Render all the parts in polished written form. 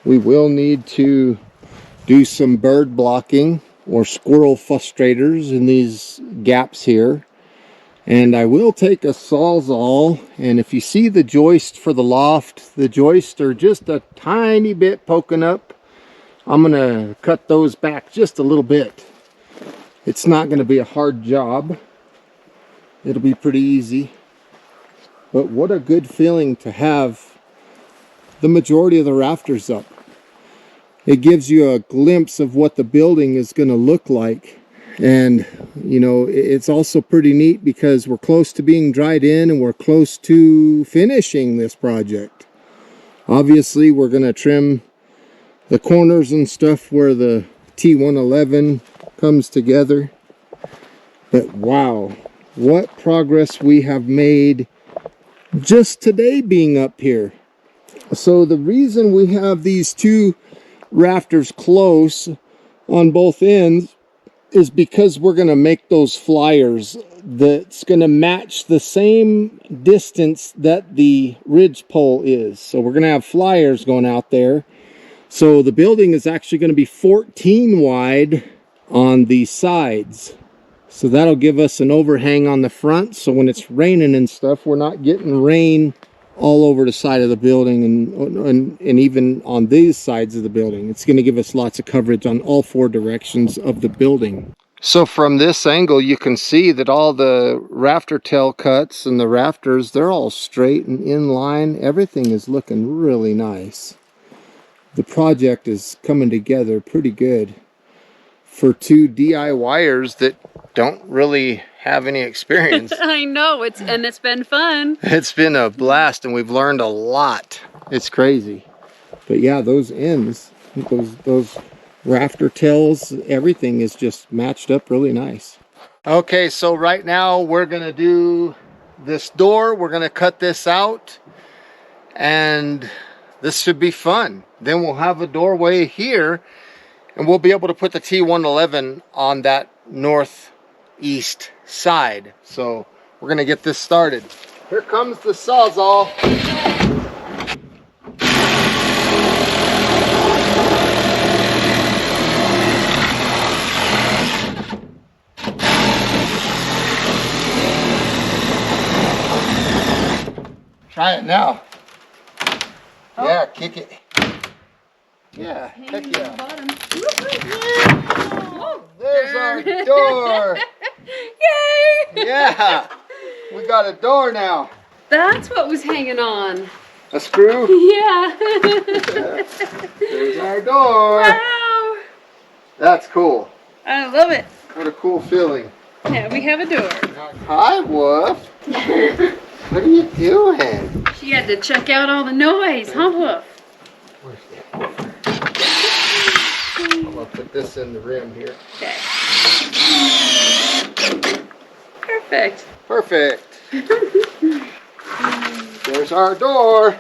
We will need to do some bird blocking or squirrel frustrators in these gaps here. And I will take a Sawzall, and if you see the joist for the loft, the joists are just a tiny bit poking up. I'm gonna cut those back just a little bit. It's not gonna be a hard job. It'll be pretty easy. But what a good feeling to have the majority of the rafters up. It gives you a glimpse of what the building is gonna look like. And you know, it's also pretty neat because we're close to being dried in and we're close to finishing this project. Obviously we're going to trim the corners and stuff where the T111 comes together. But wow, what progress we have made just today being up here. So the reason we have these two rafters close on both ends is because we're going to make those flyers that's going to match the same distance that the ridge pole is. So we're going to have flyers going out there. So the building is actually going to be 14 wide on the sides. So that'll give us an overhang on the front. So when it's raining and stuff, we're not getting rain all over the side of the building and even on these sides of the building. It's going to give us lots of coverage on all four directions of the building. So from this angle you can see that all the rafter tail cuts and the rafters, they're all straight and in line. Everything is looking really nice. The project is coming together pretty good for two DIYers that don't really have any experience. I know, it's been fun. It's been a blast and we've learned a lot. It's crazy. But yeah, those ends, those rafter tails, everything is just matched up really nice. Okay, so right now we're gonna do this door. We're gonna cut this out and this should be fun. Then we'll have a doorway here and we'll be able to put the T111 on that northeast side. So we're gonna get this started. Here comes the Sawzall. Try it now. Oh. Yeah, kick it. Yeah, heck yeah. Oh, there's our door. Yay! Yeah, we got a door now. That's what was hanging on. A screw? Yeah. There's our door. Wow. That's cool. I love it. What a cool feeling. Yeah, we have a door. Hi, Woof. What are you doing? She had to check out all the noise, huh, Woof? Where's that? I'm gonna put this in the rim here. Okay. Perfect. Perfect. There's our door.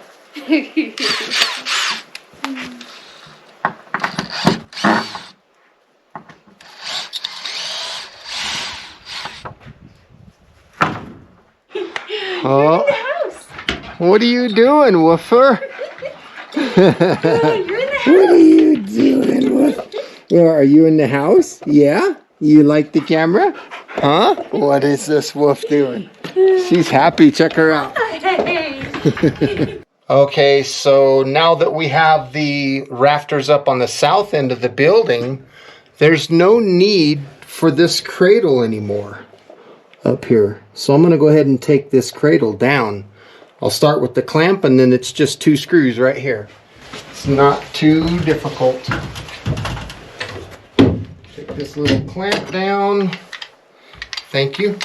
Oh, what are you doing, Woofer? You're in the house. What are you doing, Woof? Well, are you in the house? Yeah? You like the camera? Huh? What is this Woof doing? She's happy. Check her out. Hey. Okay, so now that we have the rafters up on the south end of the building, there's no need for this cradle anymore up here. So I'm going to go ahead and take this cradle down. I'll start with the clamp and then it's just two screws right here. It's not too difficult. Take this little clamp down. Thank you.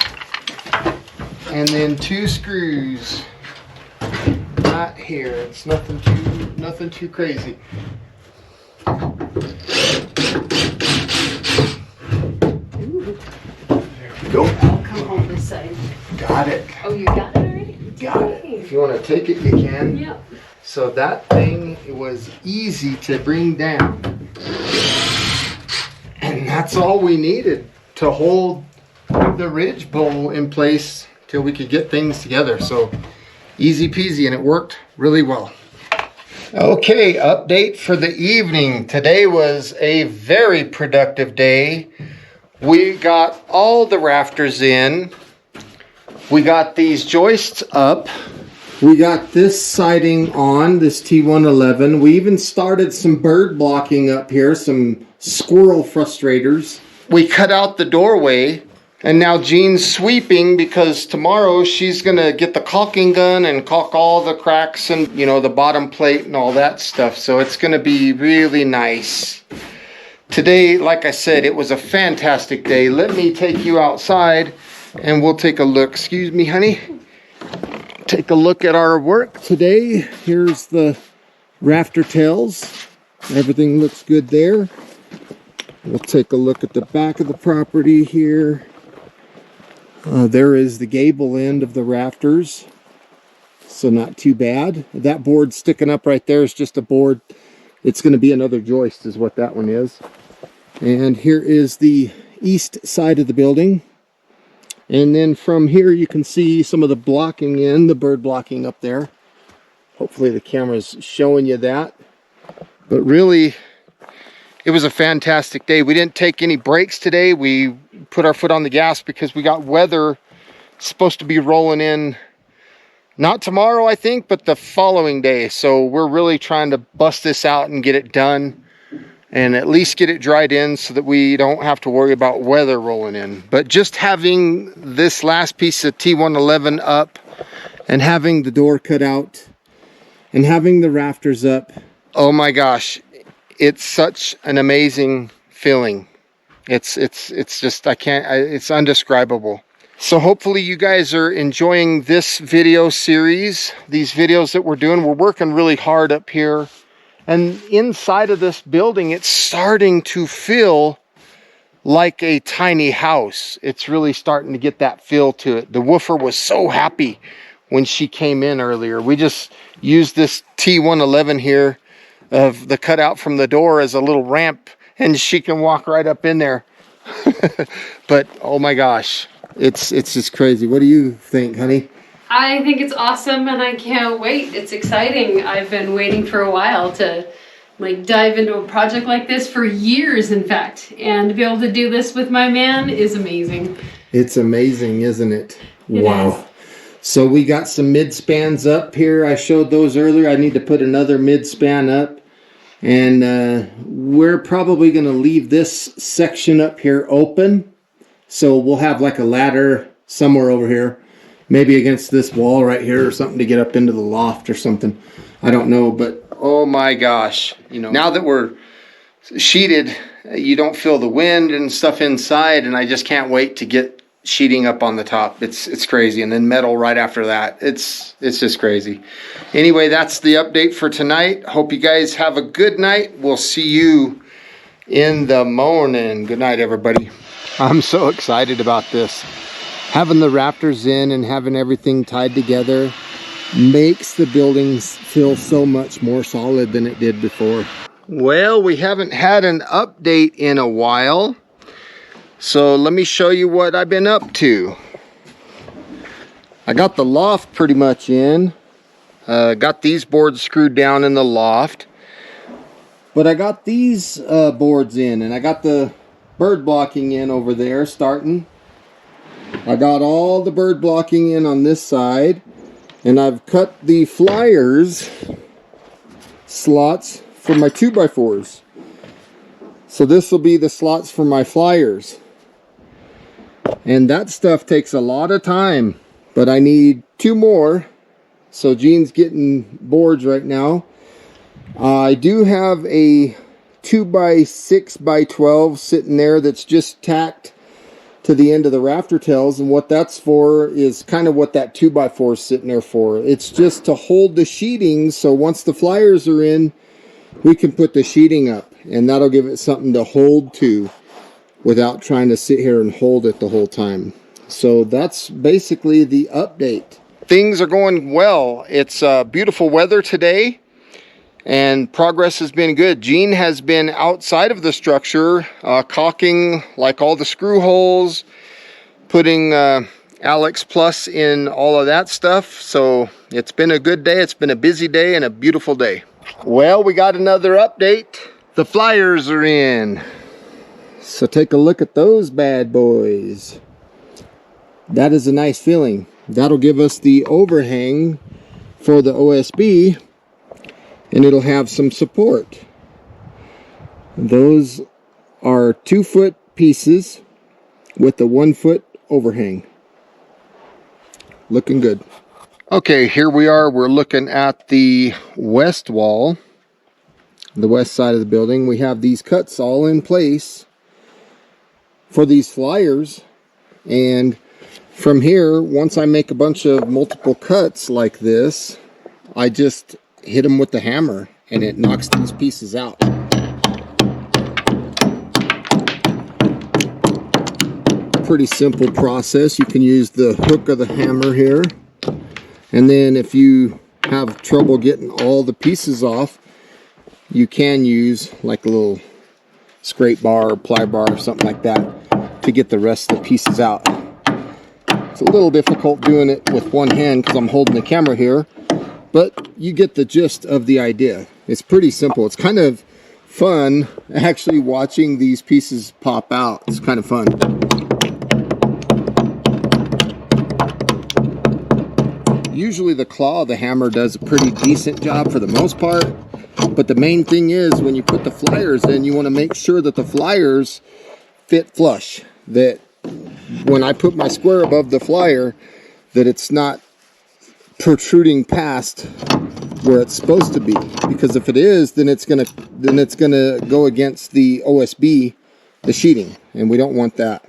And then two screws right here. It's nothing too crazy. Go. I'll come home this side. Got it. Oh, you got it already? Got it. If you want to take it, you can. Yep. So that thing, it was easy to bring down. And that's all we needed to hold the ridge pole in place till we could get things together. So easy peasy, and it worked really well. Okay, update for the evening. Today was a very productive day. We got all the rafters in. We got these joists up. We got this siding on, this T111. We even started some bird blocking up here, some squirrel frustrators. We cut out the doorway, and now Jean's sweeping because tomorrow she's gonna get the caulking gun and caulk all the cracks and, you know, the bottom plate and all that stuff. So it's gonna be really nice. Today, like I said, it was a fantastic day. Let me take you outside and we'll take a look. Excuse me, honey. Take a look at our work today. Here's the rafter tails. Everything looks good there. We'll take a look at the back of the property here. There is the gable end of the rafters. So not too bad. That board sticking up right there is just a board. It's going to be another joist is what that one is. And here is the east side of the building. And then from here you can see some of the blocking in, the bird blocking up there. Hopefully the camera's showing you that. But really, it was a fantastic day. We didn't take any breaks today. We put our foot on the gas because we got weather supposed to be rolling in, not tomorrow I think, but the following day. So we're really trying to bust this out and get it done and at least get it dried in so that we don't have to worry about weather rolling in. But just having this last piece of T111 up and having the door cut out and having the rafters up, oh my gosh, it's such an amazing feeling. It's just, it's undescribable. So hopefully you guys are enjoying this video series, these videos that we're doing. We're working really hard up here. And inside of this building, it's starting to feel like a tiny house. It's really starting to get that feel to it. The woofer was so happy when she came in earlier. We just used this T111 here of the cutout from the door as a little ramp, and she can walk right up in there. But oh my gosh, it's just crazy. What do you think, honey? I think it's awesome and I can't wait. It's exciting. I've been waiting for a while to like dive into a project like this for years, in fact. And to be able to do this with my man is amazing. It's amazing, isn't it? It wow. is. So we got some mid spans up here. I showed those earlier. I need to put another mid span up. And we're probably going to leave this section up here open. So we'll have like a ladder somewhere over here. Maybe against this wall right here or something to get up into the loft or something. I don't know, but oh my gosh. You know, now that we're sheeted, you don't feel the wind and stuff inside, and I just can't wait to get sheeting up on the top. It's crazy. And then metal right after that. It's just crazy. Anyway, that's the update for tonight. Hope you guys have a good night. We'll see you in the morning. Good night, everybody. I'm so excited about this. Having the rafters in and having everything tied together makes the buildings feel so much more solid than it did before. Well, we haven't had an update in a while, so let me show you what I've been up to. I got the loft pretty much in. Got these boards screwed down in the loft. But I got these boards in, and I got the bird blocking in over there starting. I got all the bird blocking in on this side, and I've cut the flyers slots for my 2x4s. So this will be the slots for my flyers. And that stuff takes a lot of time, but I need 2 more. So Jean's getting boards right now. I do have a 2x6x12 sitting there that's just tacked to the end of the rafter tails, and what that's for is kind of what that 2x4 is sitting there for. It's just to hold the sheeting, so once the flyers are in, we can put the sheeting up, and that'll give it something to hold to without trying to sit here and hold it the whole time. So that's basically the update. Things are going well. It's beautiful weather today, and progress has been good. Jean has been outside of the structure, caulking like all the screw holes, putting Alex Plus in all of that stuff. So it's been a good day. It's been a busy day and a beautiful day. Well, we got another update. The flyers are in. So take a look at those bad boys. That is a nice feeling. That'll give us the overhang for the OSB, and it'll have some support. Those are 2-foot pieces with the 1-foot overhang. Looking good. Okay, here we are. We're looking at the west wall, the west side of the building. We have these cuts all in place for these flyers, and from here, once I make a bunch of multiple cuts like this, I just hit them with the hammer and it knocks these pieces out. Pretty simple process. You can use the hook of the hammer here, and then if you have trouble getting all the pieces off, you can use like a little scrape bar or ply bar or something like that to get the rest of the pieces out. It's a little difficult doing it with one hand because I'm holding the camera here, but you get the gist of the idea. It's pretty simple. It's kind of fun actually watching these pieces pop out. It's kind of fun. Usually the claw of the hammer does a pretty decent job for the most part, but the main thing is when you put the flyers in, you want to make sure that the flyers fit flush, that when I put my square above the flyer, that it's not protruding past where it's supposed to be, because if it is, then it's gonna go against the OSB, the sheeting, and we don't want that.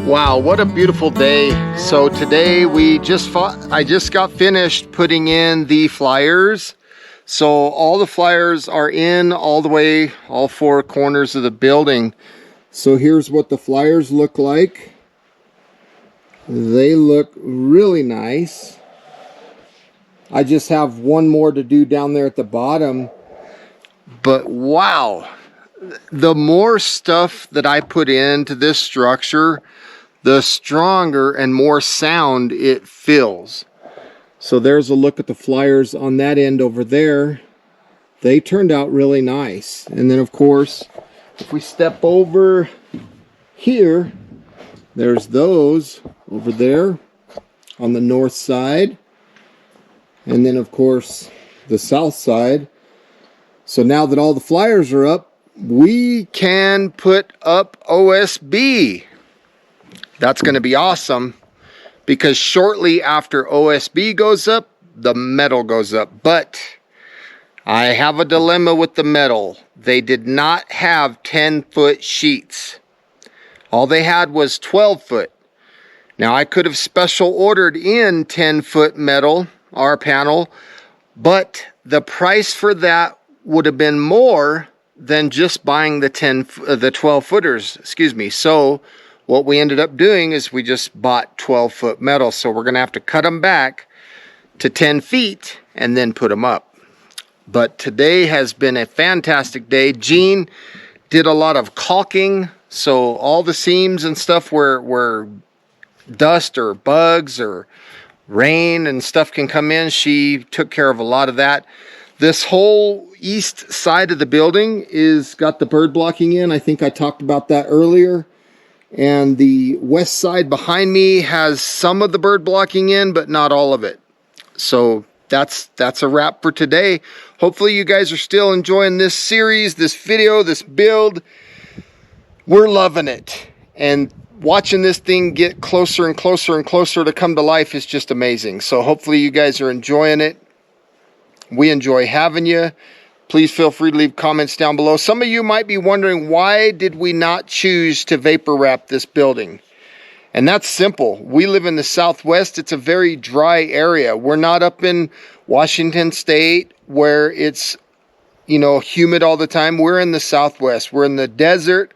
Wow, what a beautiful day. So today I just got finished putting in the flyers. So all the flyers are in all the way, all 4 corners of the building. So here's what the flyers look like. They look really nice. I just have one more to do down there at the bottom. But wow, the more stuff that I put into this structure, the stronger and more sound it feels. So there's a look at the flyers on that end over there. They turned out really nice. And then of course, if we step over here, there's those over there on the north side. And then of course, the south side. So now that all the flyers are up, we can put up OSB. That's going to be awesome, because shortly after OSB goes up, the metal goes up. But I have a dilemma with the metal. They did not have 10-foot sheets. All they had was 12-foot. Now I could have special ordered in 10-foot metal, our panel, but the price for that would have been more than just buying the 12 footers, excuse me. So what we ended up doing is we just bought 12-foot metal. So we're gonna have to cut them back to 10 feet and then put them up. But today has been a fantastic day. Jean did a lot of caulking, so all the seams and stuff where dust or bugs or rain and stuff can come in, she took care of a lot of that. This whole east side of the building is got the bird blocking in. I think I talked about that earlier. And the west side behind me has some of the bird blocking in, but not all of it. So that's a wrap for today. Hopefully you guys are still enjoying this series, this video, this build. We're loving it. And watching this thing get closer and closer and closer to come to life is just amazing. So hopefully you guys are enjoying it. We enjoy having you. Please feel free to leave comments down below. Some of you might be wondering, why did we not choose to vapor wrap this building? And that's simple. We live in the Southwest. It's a very dry area. We're not up in Washington State where it's, you know, humid all the time. We're in the Southwest. We're in the desert.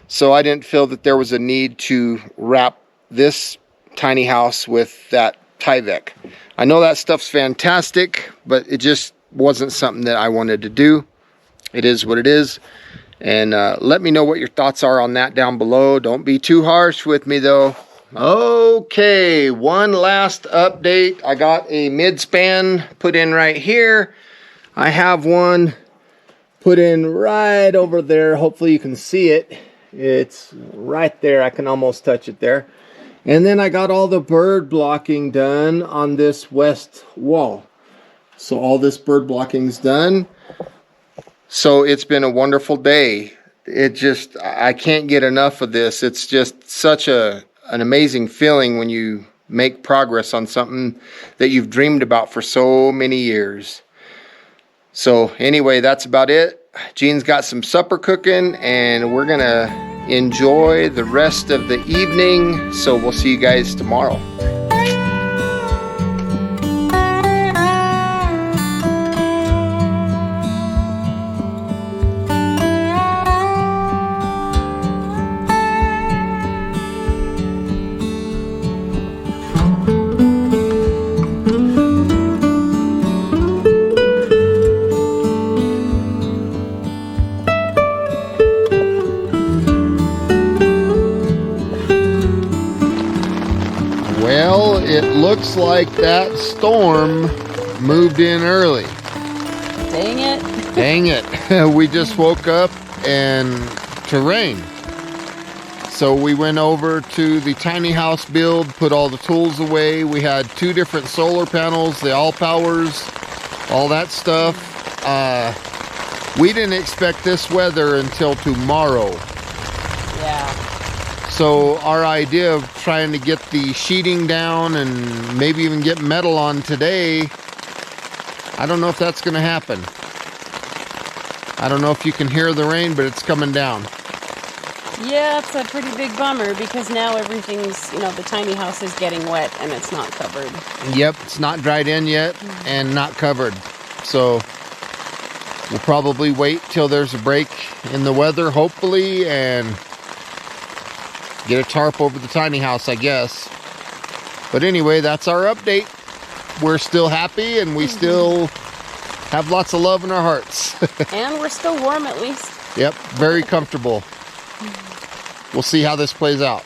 So I didn't feel that there was a need to wrap this tiny house with that Tyvek. I know that stuff's fantastic, but it just wasn't something that I wanted to do. It is what it is. And let me know what your thoughts are on that down below. Don't be too harsh with me though. Okay, one last update. I got a mid-span put in right here. I have one put in right over there. Hopefully you can see it. It's right there. I can almost touch it there. And then I got all the bird blocking done on this west wall. So all this bird blocking's done. So it's been a wonderful day. I can't get enough of this. It's just such an amazing feeling when you make progress on something that you've dreamed about for so many years. So anyway, that's about it. Jean's got some supper cooking and we're gonna enjoy the rest of the evening. So we'll see you guys tomorrow. Well, it looks like that storm moved in early. Dang it. Dang it. We just woke up and to rain. So we went over to the tiny house build, put all the tools away. We had 2 different solar panels, the all powers, all that stuff. We didn't expect this weather until tomorrow. Yeah. So our idea of trying to get the sheeting down and maybe even get metal on today, I don't know if that's going to happen. I don't know if you can hear the rain, but it's coming down. Yeah, it's a pretty big bummer because now everything's, you know, the tiny house is getting wet and it's not covered. Yep, it's not dried in yet and not covered. So we'll probably wait till there's a break in the weather, hopefully, and get a tarp over the tiny house, I guess. But anyway, that's our update. We're still happy and we still have lots of love in our hearts. And we're still warm at least. Yep, very comfortable. We'll see how this plays out.